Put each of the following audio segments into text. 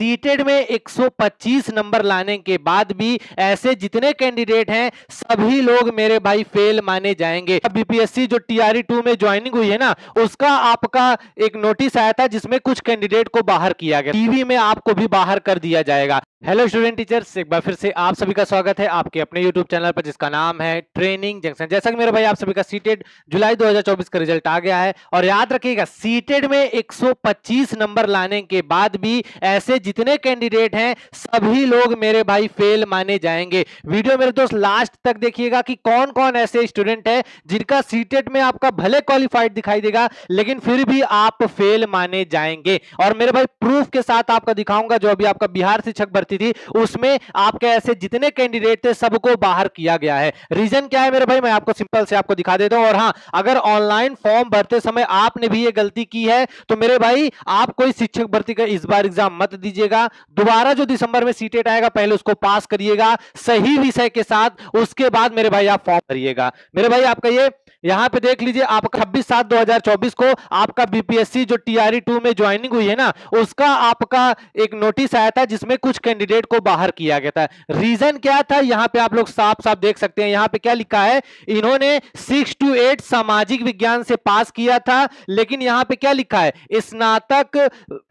Seated में 125 number लाने के बाद भी ऐसे जितने कैंडिडेट हैं सभी लोग मेरे भाई फेल माने जाएंगे। बीपीएससी जो टीआरई 2 में ज्वाइनिंग हुई है ना, उसका आपका एक नोटिस आया था जिसमें कुछ कैंडिडेट को बाहर किया गया, टीवी में आपको भी बाहर कर दिया जाएगा। हेलो स्टूडेंट टीचर्स, एक बार फिर से आप सभी का स्वागत है आपके अपने यूट्यूब चैनल पर जिसका नाम है ट्रेनिंग जंक्शन। जैसा कि मेरे भाई आप सभी का सीटेड जुलाई 2024 का रिजल्ट आ गया है और याद रखिएगा सीटेड में 125 नंबर लाने के बाद भी ऐसे जितने कैंडिडेट हैं सभी लोग मेरे भाई फेल माने जाएंगे। वीडियो मेरे दोस्त लास्ट तक देखिएगा कि कौन कौन ऐसे स्टूडेंट है जिनका सीटेड में आपका भले क्वालिफाइड दिखाई देगा लेकिन फिर भी आप फेल माने जाएंगे। और मेरे भाई प्रूफ के साथ आपका दिखाऊंगा जो अभी आपका बिहार शिक्षक भर्ती थी उसमें आपके ऐसे जितने कैंडिडेट थे सबको बाहर किया गया है। रीजन क्या है मेरे भाई, मैं आपको सिंपल से आपको दिखा देता हूं। और हां, अगर ऑनलाइन फॉर्म भरते समय आपने भी ये गलती की है तो मेरे भाई आप कोई शिक्षक भर्ती का इस बार एग्जाम मत दीजिएगा। दोबारा जो दिसंबर में सीटेट आएगा पहले उसको पास करिएगा सही विषय के साथ, उसके बाद मेरे भाई आप फॉर्म भरिएगा। मेरे भाई आपका ये यहां पे देख लीजिए, आपका 26/7/2024 को आपका बीपीएससी जो टीआरई 2 में ज्वाइनिंग हुई है ना, उसका आपका एक नोटिस आया था जिसमें कुछ कैंडिडेट को बाहर किया गया था। रीजन क्या था यहां पे आप लोग साफ साफ देख सकते हैं। यहां पे क्या लिखा है, इन्होंने 6 to 8 सामाजिक विज्ञान से पास किया था, लेकिन यहां पे क्या लिखा है, स्नातक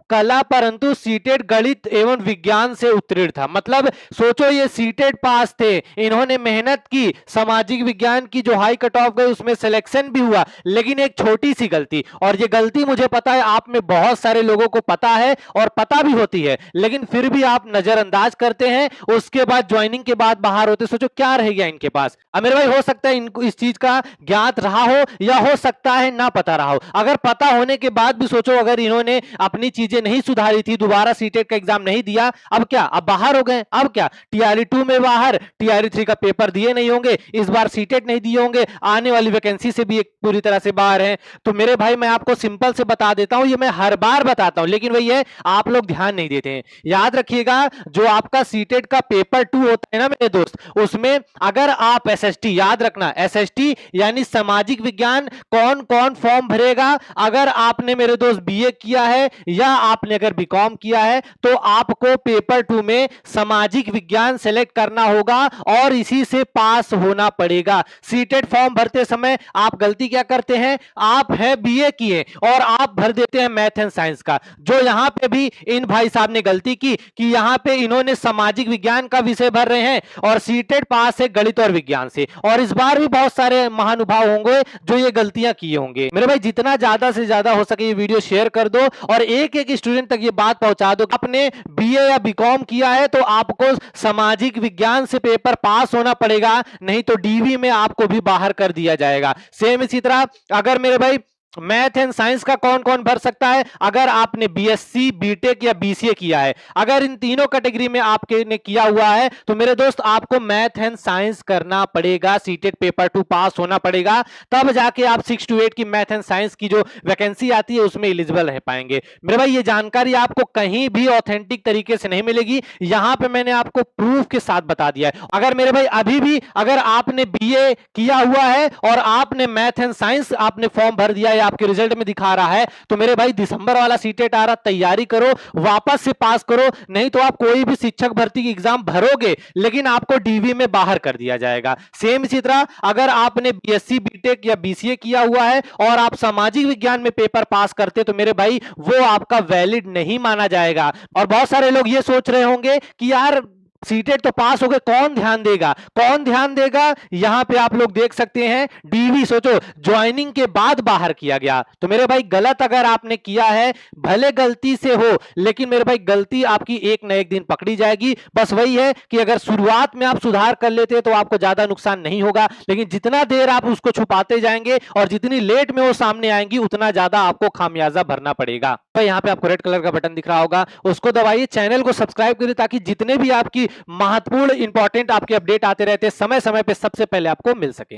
कला परंतु सीटेड गणित एवं विज्ञान से उत्तीर्ण था। मतलब सोचो ये सीटेड पास थे, इन्होंने मेहनत की, सामाजिक विज्ञान की जो हाई कट ऑफ गई उसमें सिलेक्शन भी हुआ, लेकिन एक छोटी सी गलती, और ये गलती मुझे पता है आप में बहुत सारे लोगों को पता है और पता भी होती है, लेकिन फिर भी आप नजरअंदाज करते हैं, उसके बाद ज्वाइनिंग के बाद बाहर होते। सोचो क्या रह गया इनके पास। अब मेरे भाई हो सकता है इनको इस चीज का ज्ञात रहा हो या हो सकता है ना पता रहा हो। अगर पता होने के बाद भी सोचो अगर इन्होंने अपनी चीजें नहीं सुधारी थी, दोबारा सीटेट का एग्जाम नहीं दिया, अब क्या, अब बाहर हो गए, अब क्या टीआरई 2 में बाहर, टीआरई 3 का पेपर दिए नहीं होंगे, इस बार सीटेट नहीं दिए होंगे, आने वाली वैकेंसी से भी एक पूरी तरह से बाहर हैं। तो मेरे भाई मैं आपको सिंपल से बता देता हूं, ये मैं हर बार बताता हूं लेकिन वही है आप लोग ध्यान नहीं देते हैं। याद रखिएगा जो आपका सीटेट का पेपर 2 होता है ना मेरे दोस्त, उसमें अगर आप एसएसटी, याद रखना एसएसटी यानी सामाजिक विज्ञान कौन कौन फॉर्म भरेगा, अगर आपने मेरे दोस्त बीए किया है या आपने अगर बीकॉम किया है तो आपको पेपर 2 में सामाजिक विज्ञान सेलेक्ट करना होगा और इसी से पास होना पड़ेगा। सीटेट फॉर्म भरते समय आप गलती क्या करते हैं, आप है बीए किए और आप भर देते हैं मैथ एंड साइंस का। जो यहां पे भी इन भाई साहब ने गलती की कि यहां पे इन्होंने सामाजिक विज्ञान का विषय भर रहे हैं और सीटेट पास है गणित और विज्ञान से, और इस बार भी बहुत सारे महानुभाव होंगे जो ये गलतियां किए होंगे। मेरे भाई जितना ज्यादा से ज्यादा हो सके ये वीडियो शेयर कर दो और एक एक स्टूडेंट तक ये बात पहुंचा दो। आपने बीए या बीकॉम किया है तो आपको सामाजिक विज्ञान से पेपर पास होना पड़ेगा, नहीं तो डीवी में आपको भी बाहर कर दिया जाएगा। सेम इसी तरह अगर मेरे भाई मैथ एंड साइंस का कौन कौन भर सकता है, अगर आपने बीएससी, बीटेक या बीसीए किया है, अगर इन तीनों कैटेगरी में आपके ने किया हुआ है तो मेरे दोस्त आपको मैथ एंड साइंस करना पड़ेगा, सीटेट पेपर 2 पास होना पड़ेगा, तब जाके आप 6 to 8 की मैथ एंड साइंस की जो वैकेंसी आती है उसमें एलिजिबल रह पाएंगे। मेरे भाई ये जानकारी आपको कहीं भी ऑथेंटिक तरीके से नहीं मिलेगी, यहां पे मैंने आपको प्रूफ के साथ बता दिया है। अगर मेरे भाई अभी भी अगर आपने बीए किया हुआ है और आपने मैथ एंड साइंस आपने फॉर्म भर दिया, आपके रिजल्ट में दिखा रहा है, तो मेरे भाई दिसंबर वाला सीटेट आ रहा, तैयारी करो, वापस से पास करो, नहीं तो आप कोई भी शिक्षक भर्ती की एग्जाम भरोगे लेकिन आपको डीवी में बाहर कर दिया जाएगा। सेम इसी तरह अगर आपने बीएससी, बीटेक या बीसीए किया हुआ है और आप सामाजिक विज्ञान में पेपर पास करते तो मेरे भाई वो आपका वैलिड नहीं माना जाएगा। और बहुत सारे लोग ये सोच रहे होंगे कि यार सीटेट तो पास हो गए, कौन ध्यान देगा, कौन ध्यान देगा। यहां पे आप लोग देख सकते हैं डीवी, सोचो ज्वाइनिंग के बाद बाहर किया गया, तो मेरे भाई गलत अगर आपने किया है भले गलती से हो लेकिन मेरे भाई गलती आपकी एक न एक दिन पकड़ी जाएगी। बस वही है कि अगर शुरुआत में आप सुधार कर लेते तो आपको ज्यादा नुकसान नहीं होगा, लेकिन जितना देर आप उसको छुपाते जाएंगे और जितनी लेट में वो सामने आएंगी उतना ज्यादा आपको खामियाजा भरना पड़ेगा। तो यहां पे आपको रेड कलर का बटन दिख रहा होगा, उसको दबाइए, चैनल को सब्सक्राइब करिए ताकि जितने भी आपकी महत्वपूर्ण इंपॉर्टेंट आपके अपडेट आते रहते समय समय पे सबसे पहले आपको मिल सके।